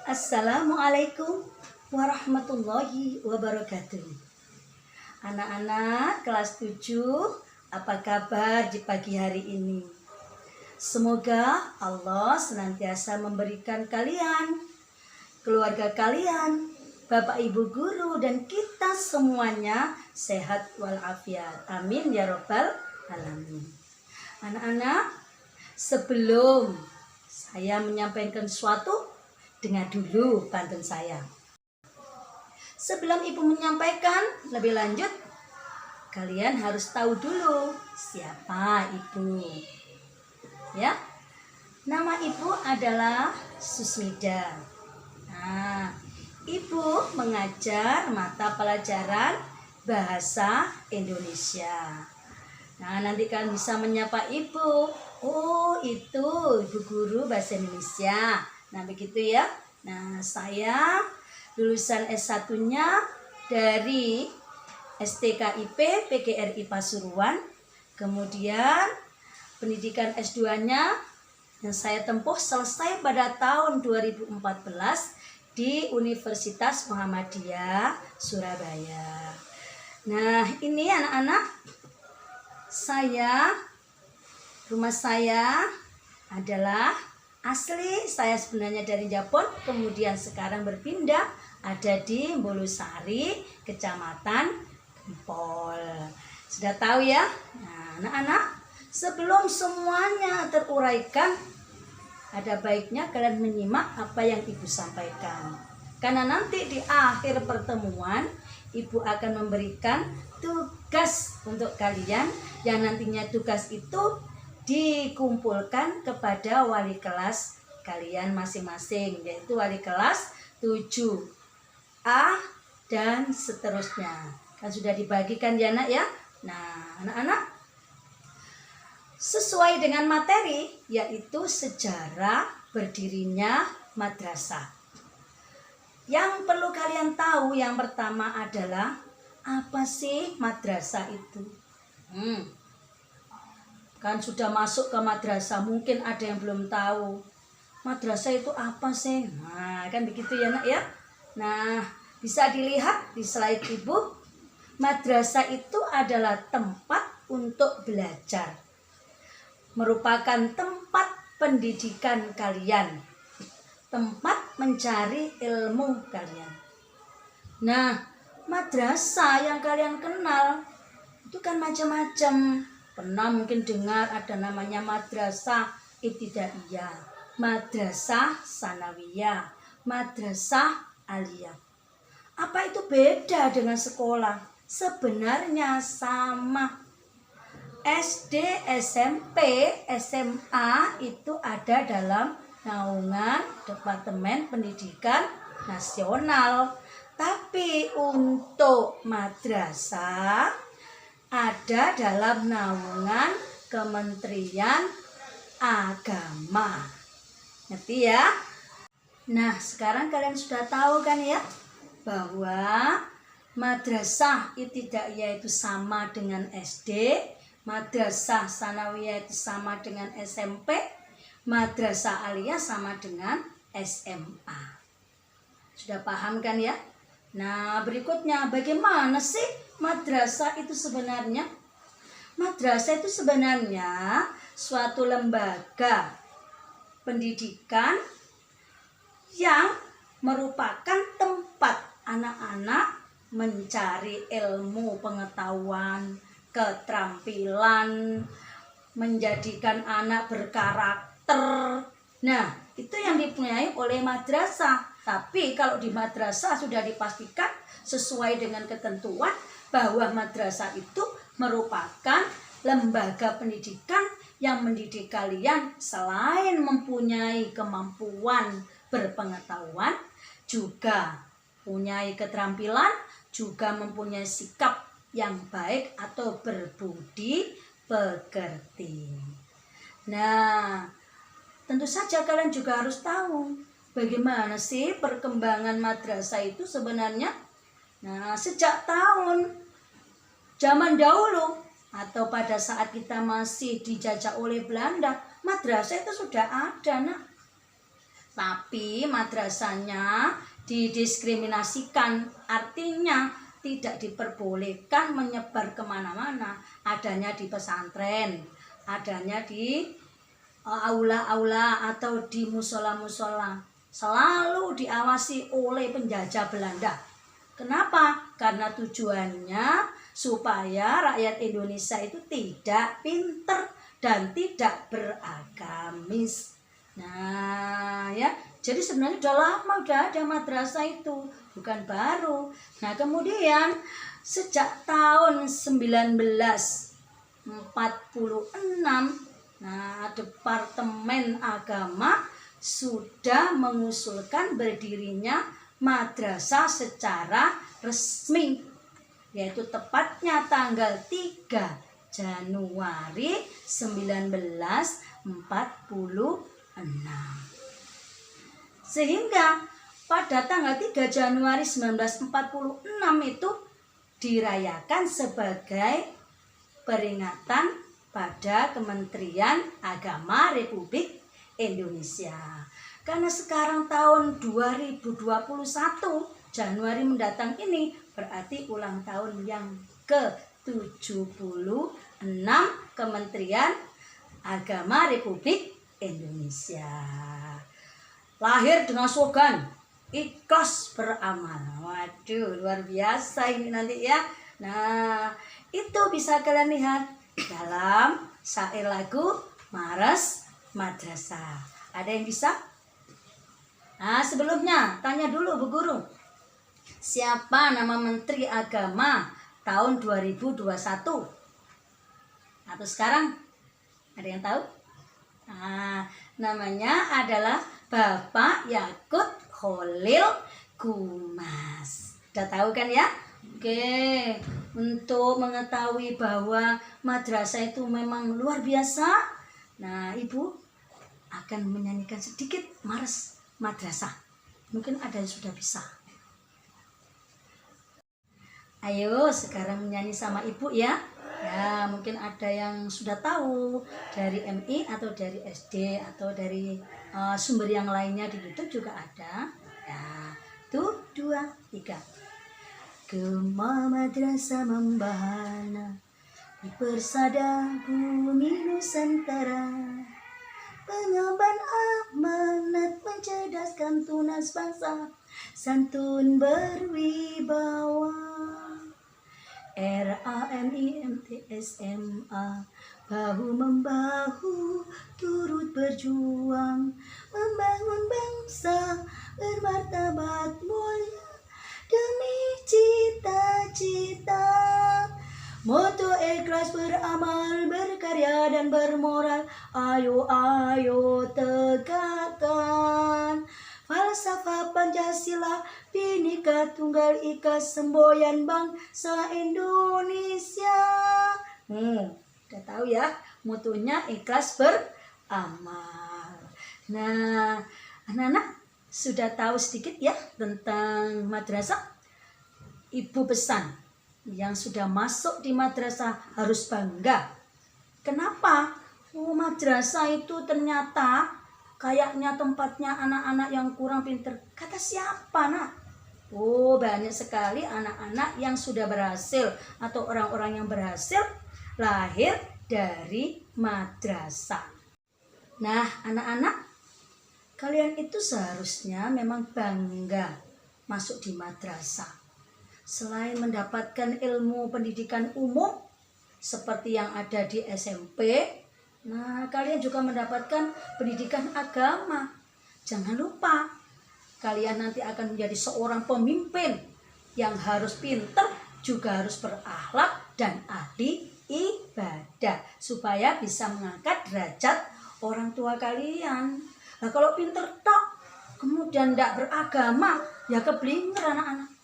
Assalamualaikum warahmatullahi wabarakatuh. Anak-anak kelas 7, apa kabar di pagi hari ini? Semoga Allah senantiasa memberikan kalian, keluarga kalian, Bapak Ibu guru dan kita semuanya sehat walafiat. Amin ya robbal alamin. Anak-anak, sebelum saya menyampaikan sesuatu, dengar dulu pantun saya. Sebelum ibu menyampaikan lebih lanjut, kalian harus tahu dulu siapa ibu. Ya, nama ibu adalah Susmida. Nah, ibu mengajar mata pelajaran bahasa Indonesia. Nah, nanti kalian bisa menyapa ibu. Oh, itu ibu guru bahasa Indonesia. Nah, begitu ya. Nah, saya lulusan S1-nya dari STKIP PGRI Pasuruan. Kemudian pendidikan S2-nya yang saya tempuh selesai pada tahun 2014 di Universitas Muhammadiyah Surabaya. Nah, ini anak-anak, rumah saya adalah asli saya sebenarnya dari Japon, kemudian sekarang berpindah ada di Bolusari, Kecamatan Gempol. Sudah tahu ya? Nah, anak-anak, sebelum semuanya teruraikan, ada baiknya kalian menyimak apa yang ibu sampaikan. Karena nanti di akhir pertemuan, ibu akan memberikan tugas untuk kalian yang nantinya tugas itu dikumpulkan kepada wali kelas kalian masing-masing, yaitu wali kelas 7A dan seterusnya. Kan sudah dibagikan ya nak ya. Nah, anak-anak, sesuai dengan materi yaitu sejarah berdirinya madrasah. Yang perlu kalian tahu yang pertama adalah apa sih madrasah itu? Kan sudah masuk ke madrasah, mungkin ada yang belum tahu. Madrasah itu apa sih? Nah, kan begitu ya nak ya. Nah, bisa dilihat di slide ibu. Madrasah itu adalah tempat untuk belajar. Merupakan tempat pendidikan kalian. Tempat mencari ilmu kalian. Nah, madrasah yang kalian kenal itu kan macam-macam. Pernah mungkin dengar ada namanya madrasah ibtidaiyah, madrasah sanawiyah, madrasah aliyah. Apa itu beda dengan sekolah? Sebenarnya sama. SD, SMP, SMA itu ada dalam naungan Departemen Pendidikan Nasional. Tapi untuk madrasah ada dalam naungan Kementerian Agama. Ngerti ya? Nah, sekarang kalian sudah tahu kan ya bahwa madrasah ibtidaiyah itu sama dengan SD, madrasah sanawiyah itu sama dengan SMP, madrasah aliyah sama dengan SMA. Sudah paham kan ya? Nah, berikutnya bagaimana sih madrasah itu sebenarnya? Madrasah itu sebenarnya suatu lembaga pendidikan yang merupakan tempat anak-anak mencari ilmu, pengetahuan, keterampilan, menjadikan anak berkarakter. Nah, itu yang dipunyai oleh madrasah. Tapi kalau di madrasah sudah dipastikan sesuai dengan ketentuan bahwa madrasah itu merupakan lembaga pendidikan yang mendidik kalian selain mempunyai kemampuan berpengetahuan, juga mempunyai keterampilan, juga mempunyai sikap yang baik atau berbudi pekerti. Nah, tentu saja kalian juga harus tahu bagaimana sih perkembangan madrasah itu sebenarnya. Nah, sejak zaman dahulu atau pada saat kita masih dijajah oleh Belanda, madrasah itu sudah ada, nak. Tapi madrasahnya didiskriminasikan, artinya tidak diperbolehkan menyebar kemana-mana. Adanya di pesantren, adanya di aula-aula atau di musola-musola. Selalu diawasi oleh penjajah Belanda. Kenapa? Karena tujuannya supaya rakyat Indonesia itu tidak pinter dan tidak beragamis. Nah ya, jadi sebenarnya udah lama udah ada madrasah itu, bukan baru. Nah kemudian sejak tahun 1946, nah Departemen Agama sudah mengusulkan berdirinya madrasah secara resmi, yaitu tepatnya tanggal 3 Januari 1946. Sehingga pada tanggal 3 Januari 1946 itu dirayakan sebagai peringatan pada Kementerian Agama Republik Indonesia. Karena sekarang tahun 2021, Januari mendatang ini berarti ulang tahun yang ke-76 Kementerian Agama Republik Indonesia. Lahir dengan slogan ikhlas beramal. Waduh, luar biasa ini nanti ya. Nah, itu bisa kalian lihat dalam syair lagu Maras Madrasah. Ada yang bisa? Nah, sebelumnya tanya dulu Bu Guru. Siapa nama Menteri Agama tahun 2021? Atau sekarang? Ada yang tahu? Nah, namanya adalah Bapak Yakut Kholil Kumas. Udah tahu kan ya? Oke, untuk mengetahui bahwa madrasah itu memang luar biasa, nah Ibu akan menyanyikan sedikit Maras Madrasah. Mungkin ada yang sudah bisa. Ayo sekarang menyanyi sama Ibu ya. Ya, mungkin ada yang sudah tahu dari MI atau dari SD atau dari sumber yang lainnya di YouTube juga ada. Ya, 1, 2, 3. Gema madrasah membahana di persada bumi Nusantara, pengemban amanat mencerdaskan tunas bangsa, santun berwibawa. RAMIMTSMA bahu membahu turut berjuang membangun bangsa bermartabat mulia demi cita-cita. Moto ikhlas beramal, berkarya dan bermoral, ayo ayo tegakkan falsafah Pancasila, Bhinneka Tunggal Ika, semboyan bangsa Indonesia. Udah tahu ya, motonya ikhlas beramal. Nah, anak-anak sudah tahu sedikit ya tentang madrasah. Ibu pesan, yang sudah masuk di madrasah harus bangga. Kenapa? Madrasah itu ternyata kayaknya tempatnya anak-anak yang kurang pinter. Kata siapa, Nak? Banyak sekali anak-anak yang sudah berhasil atau orang-orang yang berhasil lahir dari madrasah. Nah, anak-anak, kalian itu seharusnya memang bangga masuk di madrasah. Selain mendapatkan ilmu pendidikan umum seperti yang ada di SMP, nah kalian juga mendapatkan pendidikan agama. Jangan lupa, kalian nanti akan menjadi seorang pemimpin yang harus pintar, juga harus berakhlak dan ahli ibadah, supaya bisa mengangkat derajat orang tua kalian. Nah kalau pintar tok, kemudian tidak beragama, ya keblinger anak-anak.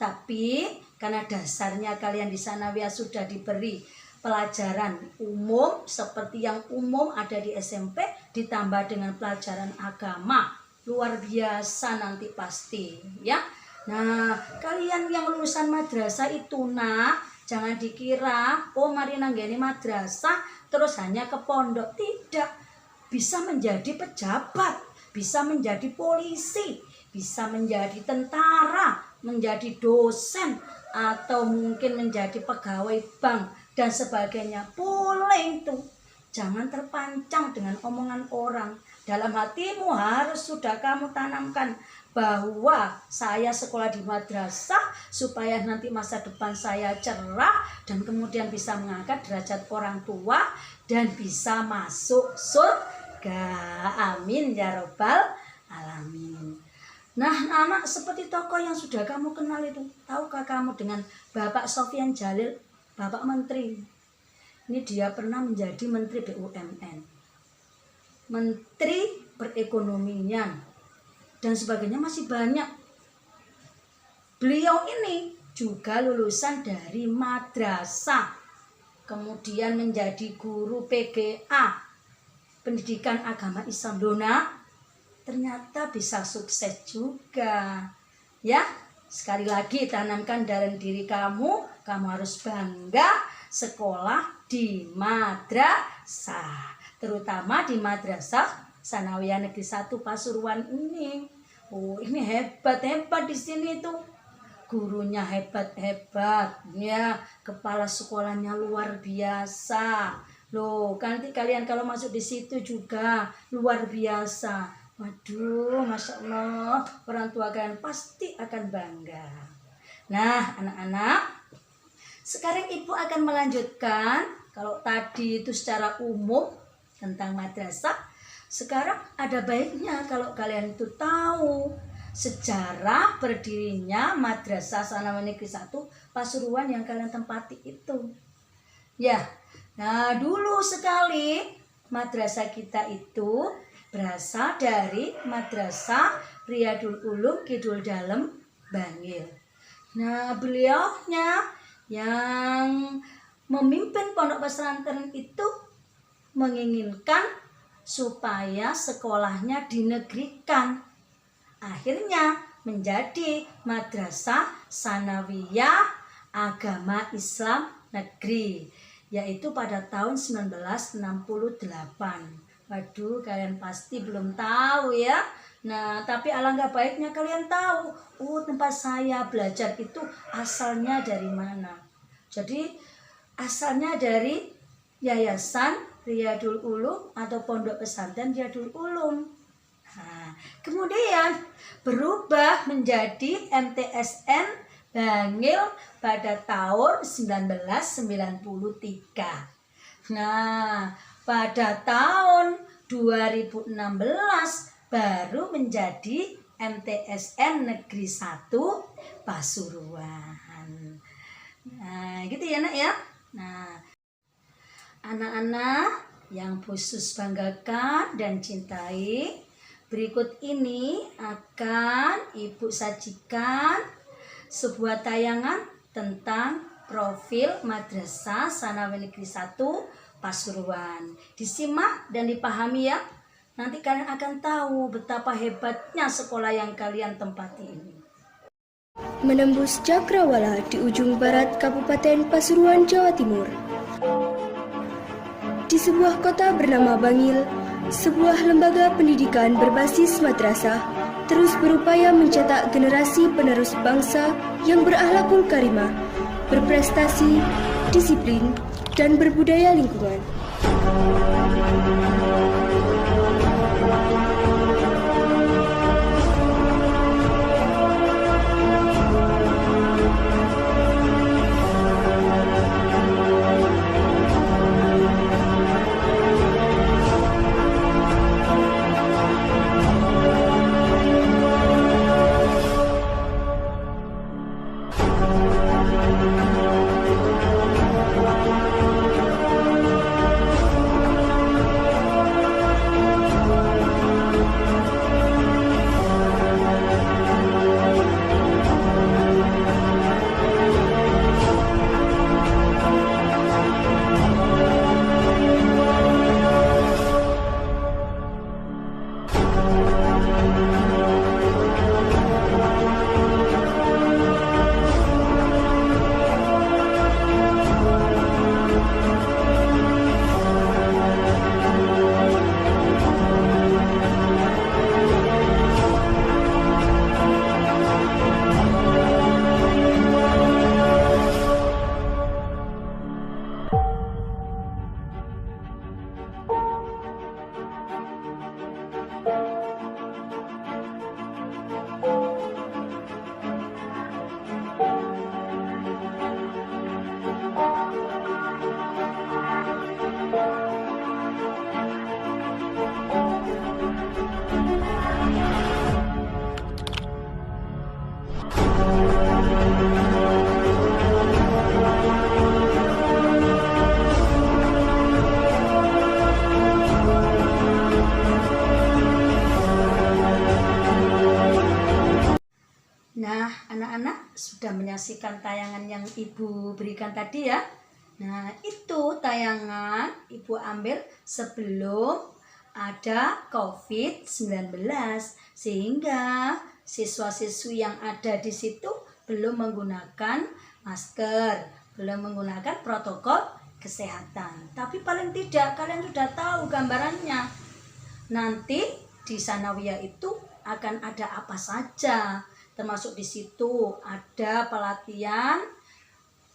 Tapi karena dasarnya kalian di sanawiyah sudah diberi pelajaran umum seperti yang umum ada di SMP, ditambah dengan pelajaran agama, luar biasa nanti pasti ya. Nah kalian yang lulusan madrasah itu, Nak, jangan dikira mari nanggeni madrasah terus hanya ke pondok. Tidak, bisa menjadi pejabat, bisa menjadi polisi, bisa menjadi tentara, menjadi dosen, atau mungkin menjadi pegawai bank dan sebagainya. Boleh itu. Jangan terpancang dengan omongan orang. Dalam hatimu harus sudah kamu tanamkan bahwa saya sekolah di madrasah supaya nanti masa depan saya cerah dan kemudian bisa mengangkat derajat orang tua dan bisa masuk surga. Amin ya robbal alamin. Nah, anak seperti tokoh yang sudah kamu kenal itu, tahukah kamu dengan Bapak Sofyan Jalil, Bapak Menteri? Ini dia pernah menjadi Menteri BUMN, Menteri Perekonomian, dan sebagainya, masih banyak. Beliau ini juga lulusan dari madrasah, kemudian menjadi guru PGA, pendidikan agama Islam. Dona, ternyata bisa sukses juga. Ya, sekali lagi tanamkan dalam diri kamu harus bangga sekolah di madrasah, terutama di Madrasah Sanawiyah Negeri 1 Pasuruan ini. Oh, ini hebat-hebat di sini tuh. Gurunya hebat-hebat, ya, kepala sekolahnya luar biasa. Loh, nanti kalian kalau masuk di situ juga luar biasa. Waduh, Masya Allah, orang tua kalian pasti akan bangga. Nah, anak-anak, sekarang Ibu akan melanjutkan. Kalau tadi itu secara umum tentang madrasah, sekarang ada baiknya kalau kalian itu tahu sejarah berdirinya Madrasah Sanawiyah Negeri 1 Pasuruan yang kalian tempati itu. Ya, nah dulu sekali madrasah kita itu berasal dari Madrasah Riyadul Ulum Kidul Dalem Bangil. Nah, beliaunya yang memimpin pondok pesantren itu menginginkan supaya sekolahnya dinegrikan. Akhirnya menjadi Madrasah Sanawiyah Agama Islam Negeri, yaitu pada tahun 1968. Waduh, kalian pasti belum tahu ya. Nah, tapi alangkah baiknya kalian tahu, tempat saya belajar itu asalnya dari mana. Jadi asalnya dari Yayasan Riyadul Ulum atau Pondok Pesantren Riyadul Ulum. Nah, kemudian berubah menjadi MTSN Bangil pada tahun 1993. Nah, pada tahun 2016 baru menjadi MTSN Negeri 1 Pasuruan. Nah, gitu ya nak ya. Nah, anak-anak yang khusus banggakan dan cintai, berikut ini akan Ibu sajikan sebuah tayangan tentang profil Madrasah Sanawiyah Negeri 1 Pasuruan. Disimak dan dipahami ya. Nanti kalian akan tahu betapa hebatnya sekolah yang kalian tempati ini. Menembus cakrawala di ujung barat Kabupaten Pasuruan, Jawa Timur. Di sebuah kota bernama Bangil, sebuah lembaga pendidikan berbasis madrasah terus berupaya mencetak generasi penerus bangsa yang berakhlakul karimah, berprestasi, disiplin, dan berbudaya lingkungan. anak-anak sudah menyaksikan tayangan yang Ibu berikan tadi ya? Nah, itu tayangan Ibu ambil sebelum ada COVID-19, sehingga siswa-siswi yang ada di situ belum menggunakan masker, belum menggunakan protokol kesehatan. Tapi paling tidak kalian sudah tahu gambarannya. Nanti di Sanawiyah itu akan ada apa saja, termasuk di situ ada pelatihan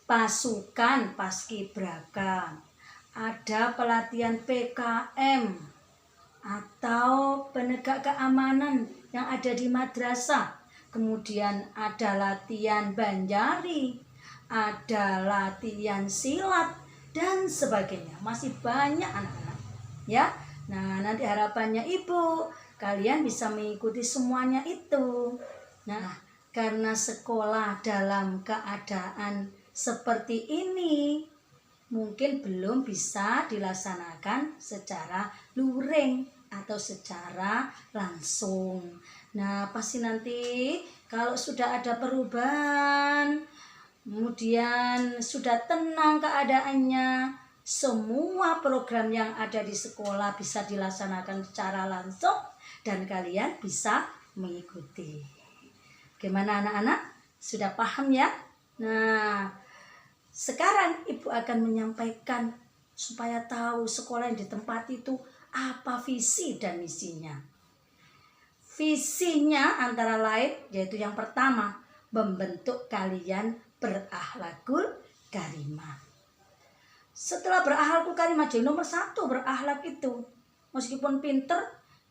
pasukan paskibraka, ada pelatihan PKM atau penegak keamanan yang ada di madrasah, kemudian ada latihan banjari, ada latihan silat dan sebagainya. Masih banyak anak-anak ya. Nah, nanti harapannya Ibu kalian bisa mengikuti semuanya itu. Nah, karena sekolah dalam keadaan seperti ini mungkin belum bisa dilaksanakan secara luring atau secara langsung. Nah, pasti nanti kalau sudah ada perubahan, kemudian sudah tenang keadaannya, semua program yang ada di sekolah bisa dilaksanakan secara langsung dan kalian bisa mengikuti. Gimana anak-anak? Sudah paham ya? Nah, sekarang Ibu akan menyampaikan supaya tahu sekolah yang ditempati itu apa visi dan misinya. Visinya antara lain yaitu yang pertama, membentuk kalian berakhlakul karimah. Setelah berakhlakul karimah, jadi nomor 1 berakhlak itu. Meskipun pinter,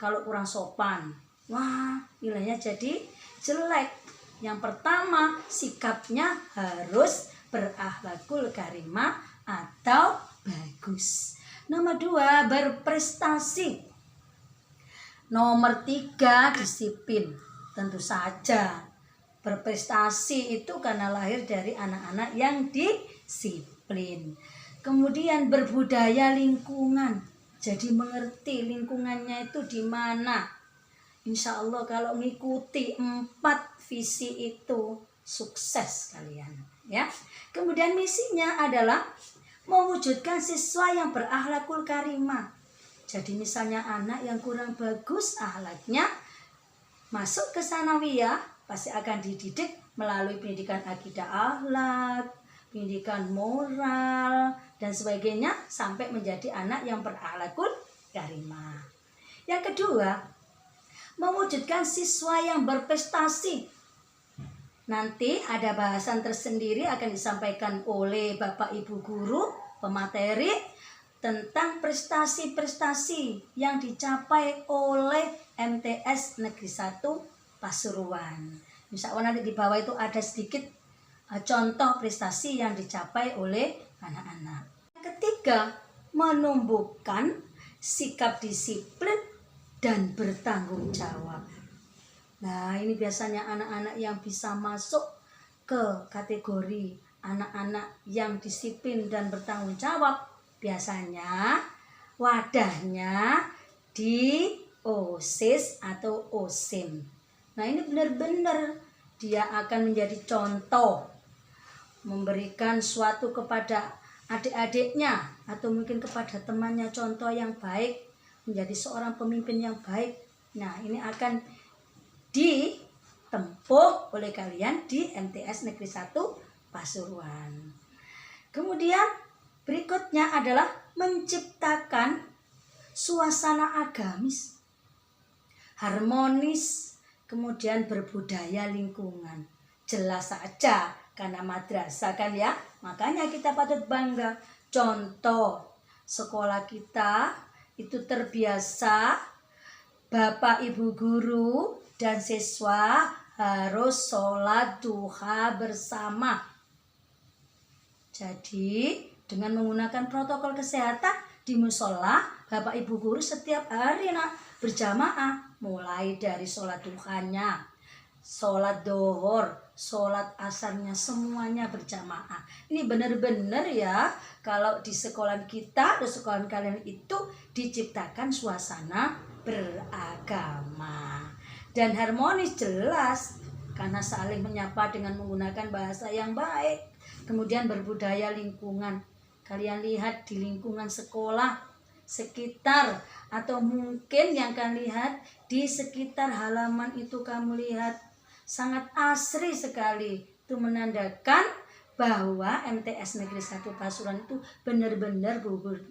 kalau kurang sopan, wah nilainya jadi jelek. Yang pertama, sikapnya harus berakhlakul karimah atau bagus. Nomor 2, berprestasi. Nomor 3, disiplin. Tentu saja berprestasi itu karena lahir dari anak-anak yang disiplin. Kemudian berbudaya lingkungan. Jadi mengerti lingkungannya itu di mana. Insya Allah kalau mengikuti 4 visi itu sukses kalian ya. Kemudian misinya adalah mewujudkan siswa yang berakhlakul karimah. Jadi misalnya anak yang kurang bagus akhlaknya masuk ke Sanawiyah pasti akan dididik melalui pendidikan akidah akhlak, pendidikan moral dan sebagainya sampai menjadi anak yang berakhlakul karimah. Yang kedua, mewujudkan siswa yang berprestasi. Nanti ada bahasan tersendiri akan disampaikan oleh Bapak Ibu guru pemateri tentang prestasi-prestasi yang dicapai oleh MTS Negeri 1 Pasuruan. Misalnya nanti di bawah itu ada sedikit contoh prestasi yang dicapai oleh anak-anak. Ketiga, menumbuhkan sikap disiplin dan bertanggung jawab. Nah, ini biasanya anak-anak yang bisa masuk ke kategori anak-anak yang disiplin dan bertanggung jawab. Biasanya wadahnya di OSIS atau OSIM. Nah, ini benar-benar dia akan menjadi contoh, memberikan suatu kepada adik-adiknya atau mungkin kepada temannya contoh yang baik, menjadi seorang pemimpin yang baik. Nah, ini akan ditempuh oleh kalian di MTS Negeri 1 Pasuruan. Kemudian berikutnya adalah menciptakan suasana agamis, harmonis, kemudian berbudaya lingkungan. Jelas saja karena madrasah kan ya, makanya kita patut bangga. Contoh sekolah kita itu terbiasa Bapak Ibu guru dan siswa harus sholat duha bersama. Jadi dengan menggunakan protokol kesehatan di musola, Bapak Ibu guru setiap hari berjamaah, mulai dari sholat duhanya, sholat dohor, sholat asarnya, semuanya berjamaah. Ini benar-benar ya, kalau di sekolah kita atau sekolah kalian itu diciptakan suasana beragama dan harmonis. Jelas karena saling menyapa dengan menggunakan bahasa yang baik. Kemudian berbudaya lingkungan. Kalian lihat di lingkungan sekolah, sekitar, atau mungkin yang kalian lihat di sekitar halaman itu, kamu lihat sangat asri sekali. Itu menandakan bahwa MTS Negeri 1 Pasuruan itu benar-benar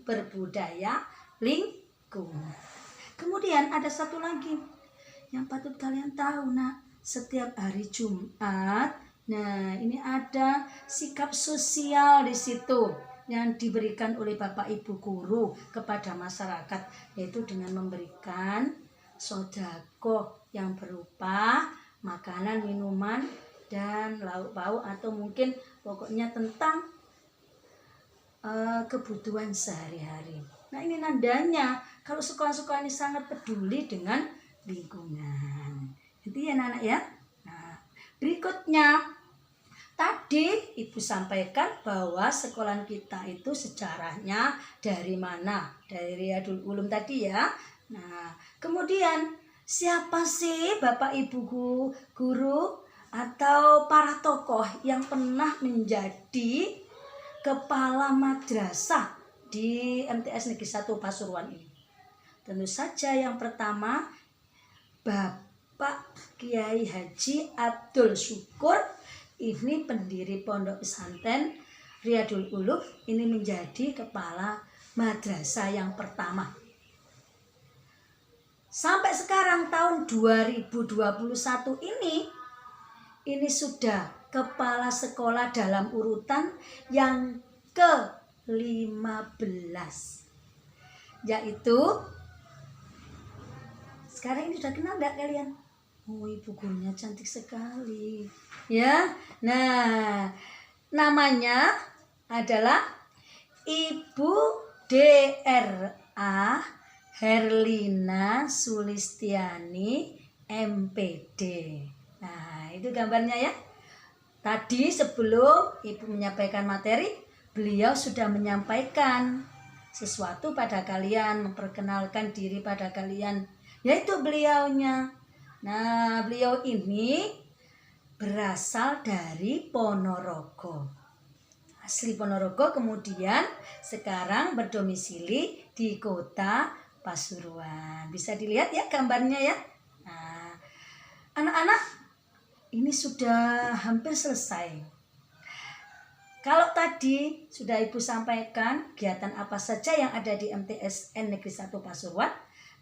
berbudaya lingkungan. Kemudian ada satu lagi yang patut kalian tahu, nak. Setiap hari Jumat, nah ini ada sikap sosial di situ yang diberikan oleh Bapak Ibu guru kepada masyarakat, yaitu dengan memberikan sodako yang berupa makanan, minuman, dan lauk pauk, atau mungkin pokoknya tentang kebutuhan sehari-hari. Nah, ini nandanya kalau sekolah-sekolah ini sangat peduli dengan lingkungan. Itu ya anak-anak ya. Nah, berikutnya tadi Ibu sampaikan bahwa sekolah kita itu sejarahnya dari mana? Dari Riyadul Ulum tadi ya. Nah, kemudian siapa sih Bapak Ibu guru atau para tokoh yang pernah menjadi kepala madrasah di MTS Negeri 1 Pasuruan ini? Tentu saja yang pertama Bapak Kiai Haji Abdul Syukur, ini pendiri Pondok Pesantren Riyadul Ulum, ini menjadi kepala madrasah yang pertama. Sampai sekarang tahun 2021 ini sudah kepala sekolah dalam urutan yang ke-15, yaitu sekarang ini sudah kenal enggak kalian? Oh, ibu gurunya cantik sekali ya. Nah, namanya adalah Ibu D.R.A. Herlina Sulistiani MPD. Nah, itu gambarnya ya. Tadi sebelum Ibu menyampaikan materi, beliau sudah menyampaikan sesuatu pada kalian, memperkenalkan diri pada kalian, yaitu beliaunya. Nah, beliau ini berasal dari Ponorogo. Asli Ponorogo, kemudian sekarang berdomisili di kota Pasuruan. Bisa dilihat ya gambarnya ya. Nah, anak-anak, ini sudah hampir selesai. Kalau tadi sudah Ibu sampaikan kegiatan apa saja yang ada di MTSN Negeri 1 Pasuruan.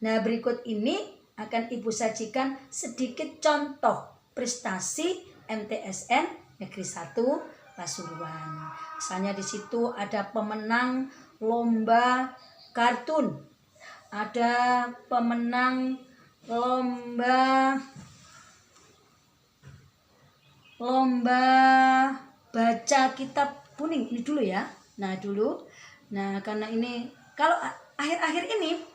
Nah, berikut ini akan Ibu sajikan sedikit contoh prestasi MTSN Negeri 1 Pasuruan. Misalnya di situ ada pemenang lomba kartun, ada pemenang lomba baca kitab kuning. Ini dulu ya. Nah, karena ini kalau akhir-akhir ini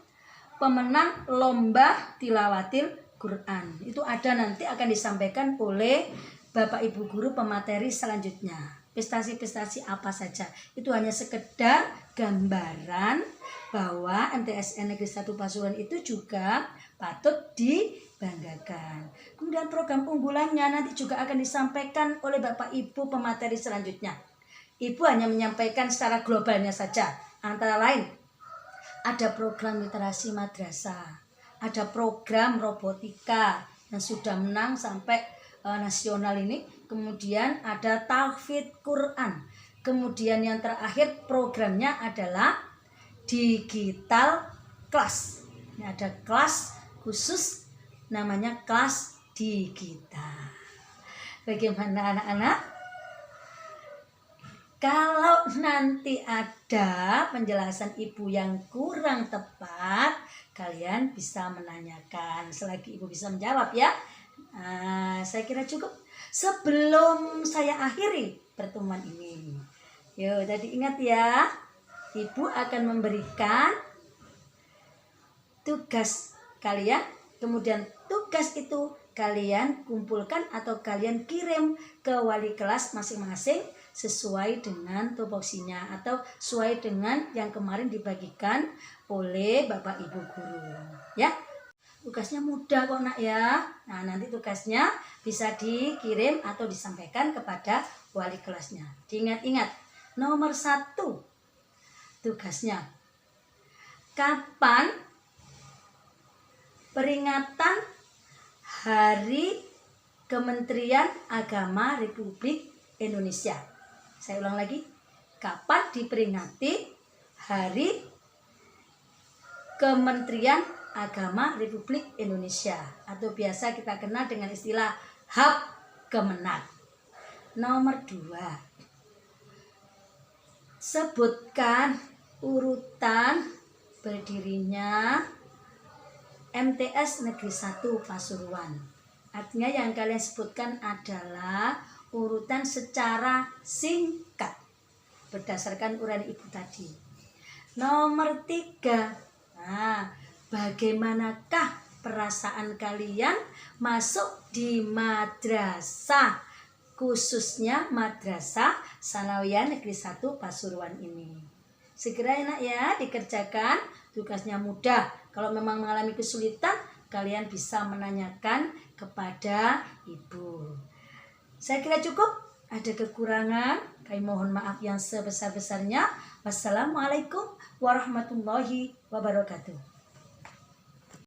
pemenang lomba tilawatil Quran. Itu ada nanti akan disampaikan oleh Bapak Ibu guru pemateri selanjutnya. Prestasi-prestasi apa saja. Itu hanya sekedar gambaran bahwa MTSN Negeri 1 Pasuruan itu juga patut dibanggakan. Kemudian program unggulannya nanti juga akan disampaikan oleh Bapak Ibu pemateri selanjutnya. Ibu hanya menyampaikan secara globalnya saja. Antara lain ada program literasi madrasah, ada program robotika yang sudah menang sampai nasional ini, kemudian ada tahfidz Quran, kemudian yang terakhir programnya adalah digital class. Ini ada kelas khusus namanya kelas digital. Bagaimana anak-anak? Kalau nanti ada penjelasan Ibu yang kurang tepat, kalian bisa menanyakan selagi Ibu bisa menjawab ya. Saya kira cukup. Sebelum saya akhiri pertemuan ini, yuk tadi ingat ya, Ibu akan memberikan tugas kalian, kemudian tugas itu kalian kumpulkan atau kalian kirim ke wali kelas masing-masing sesuai dengan tupoksinya atau sesuai dengan yang kemarin dibagikan oleh Bapak Ibu guru ya. Tugasnya mudah kok nak ya. Nah nanti tugasnya bisa dikirim atau disampaikan kepada wali kelasnya. Diingat-ingat, nomor 1 tugasnya. Kapan peringatan Hari Kementerian Agama Republik Indonesia? Saya ulang lagi. Kapan diperingati Hari Kementerian Agama Republik Indonesia, atau biasa kita kenal dengan istilah HAP Kemenak. Nomor 2, sebutkan urutan berdirinya MTS Negeri 1 Pasuruan. Artinya yang kalian sebutkan adalah urutan secara singkat berdasarkan uraian ibu tadi. Nomor 3, nah, bagaimanakah perasaan kalian masuk di madrasah, khususnya Madrasah Sanawiyah Negeri 1 Pasuruan ini? Segera enak ya dikerjakan, tugasnya mudah. Kalau memang mengalami kesulitan, kalian bisa menanyakan kepada ibu. Saya kira cukup. Ada kekurangan, kami mohon maaf yang sebesar-besarnya. Wassalamualaikum warahmatullahi wabarakatuh.